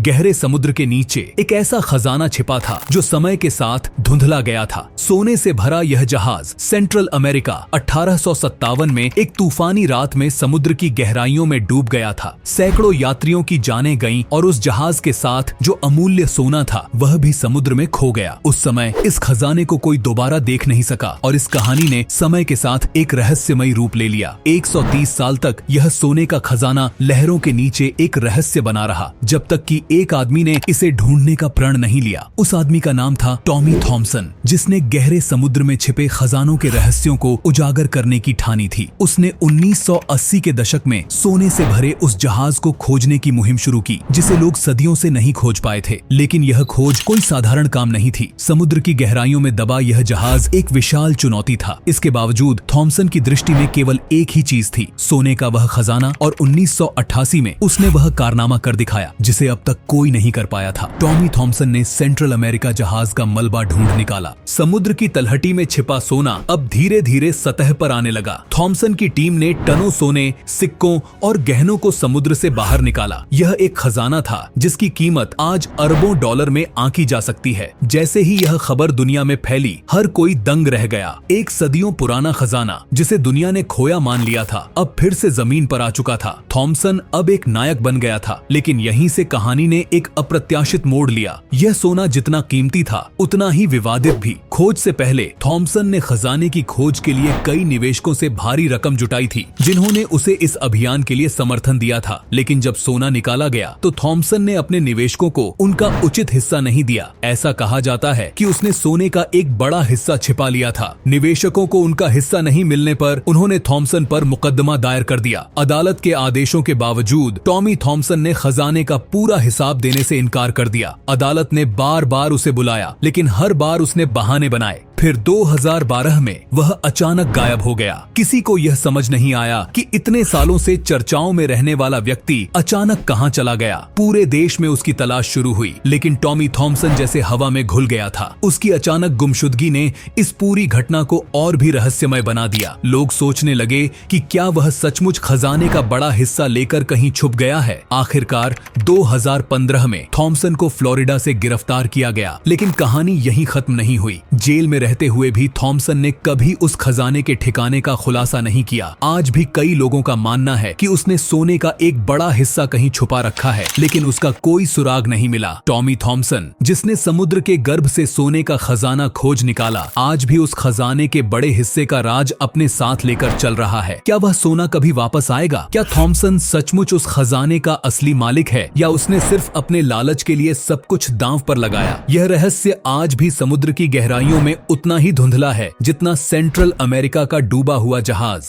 गहरे समुद्र के नीचे एक ऐसा खजाना छिपा था जो समय के साथ धुंधला गया था। सोने से भरा यह जहाज सेंट्रल अमेरिका 1857 में एक तूफानी रात में समुद्र की गहराइयों में डूब गया था। सैकड़ों यात्रियों की जानें गईं और उस जहाज के साथ जो अमूल्य सोना था वह भी समुद्र में खो गया। उस समय इस खजाने को कोई दोबारा देख नहीं सका और इस कहानी ने समय के साथ एक रहस्यमयी रूप ले लिया। 130 साल तक यह सोने का खजाना लहरों के नीचे एक रहस्य बना रहा, जब तक कि एक आदमी ने इसे ढूंढने का प्रण नहीं लिया। उस आदमी का नाम था टॉमी थॉमसन, जिसने गहरे समुद्र में छिपे खजानों के रहस्यों को उजागर करने की ठानी थी। उसने 1980 के दशक में सोने से भरे उस जहाज को खोजने की मुहिम शुरू की, जिसे लोग सदियों से नहीं खोज पाए थे। लेकिन यह खोज कोई साधारण काम नहीं थी। समुद्र की गहराइयों में दबा यह जहाज एक विशाल चुनौती था। इसके बावजूद थॉमसन की दृष्टि में केवल एक ही चीज थी, सोने का वह खजाना। और 1988 में उसने वह कारनामा कर दिखाया जिसे अब तक कोई नहीं कर पाया था। टॉमी थॉमसन ने सेंट्रल अमेरिका जहाज का मलबा ढूंढ निकाला। समुद्र की तलहटी में छिपा सोना अब धीरे धीरे सतह पर आने लगा। थॉमसन की टीम ने टनों सोने, सिक्कों और गहनों को समुद्र से बाहर निकाला। यह एक खजाना था जिसकी कीमत आज अरबों डॉलर में आंकी जा सकती है। जैसे ही यह खबर दुनिया में फैली, हर कोई दंग रह गया। एक सदियों पुराना खजाना जिसे दुनिया ने खोया मान लिया था, अब फिर से जमीन पर आ चुका था। थॉमसन अब एक नायक बन गया था, लेकिन यहीं से कहानी ने एक अप्रत्याशित मोड़ लिया। यह सोना जितना कीमती था, उतना ही विवादित भी। खोज से पहले थॉमसन ने खजाने की खोज के लिए कई निवेशकों से भारी रकम जुटाई थी, जिन्होंने उसे इस अभियान के लिए समर्थन दिया था। लेकिन जब सोना निकाला गया तो थॉमसन ने अपने निवेशकों को उनका उचित हिस्सा नहीं दिया। ऐसा कहा जाता है कि उसने सोने का एक बड़ा हिस्सा छिपा लिया था। निवेशकों को उनका हिस्सा नहीं मिलने पर उन्होंने थॉमसन पर मुकदमा दायर कर दिया। अदालत के आदेशों के बावजूद टॉमी थॉमसन ने खजाने का पूरा हिसाब देने से इनकार कर दिया। अदालत ने बार बार उसे बुलाया, लेकिन हर बार उसने बहाने बनाए। फिर 2012 में वह अचानक गायब हो गया। किसी को यह समझ नहीं आया कि इतने सालों से चर्चाओं में रहने वाला व्यक्ति अचानक कहां चला गया। पूरे देश में उसकी तलाश शुरू हुई, लेकिन टॉमी थॉमसन जैसे हवा में घुल गया था। उसकी अचानक गुमशुदगी ने इस पूरी घटना को और भी रहस्यमय बना दिया। लोग सोचने लगे कि क्या वह सचमुच खजाने का बड़ा हिस्सा लेकर कहीं छुप गया है। आखिरकार 2015 में थॉमसन को फ्लोरिडा से गिरफ्तार किया गया, लेकिन कहानी यहीं खत्म नहीं हुई। जेल में रहते हुए भी थॉमसन ने कभी उस खजाने के ठिकाने का खुलासा नहीं किया। आज भी कई लोगों का मानना है कि उसने सोने का एक बड़ा हिस्सा कहीं छुपा रखा है, लेकिन उसका कोई सुराग नहीं मिला। टॉमी थॉमसन, जिसने समुद्र के गर्भ से सोने का खजाना खोज निकाला, आज भी उस खजाने के बड़े हिस्से का राज अपने साथ लेकर चल रहा है। क्या वह सोना कभी वापस आएगा? क्या थॉमसन सचमुच उस खजाने का असली मालिक है, या उसने सिर्फ अपने लालच के लिए सब कुछ दांव पर लगाया? यह रहस्य आज भी समुद्र की गहराइयों में उतना ही धुंधला है जितना सेंट्रल अमेरिका का डूबा हुआ जहाज।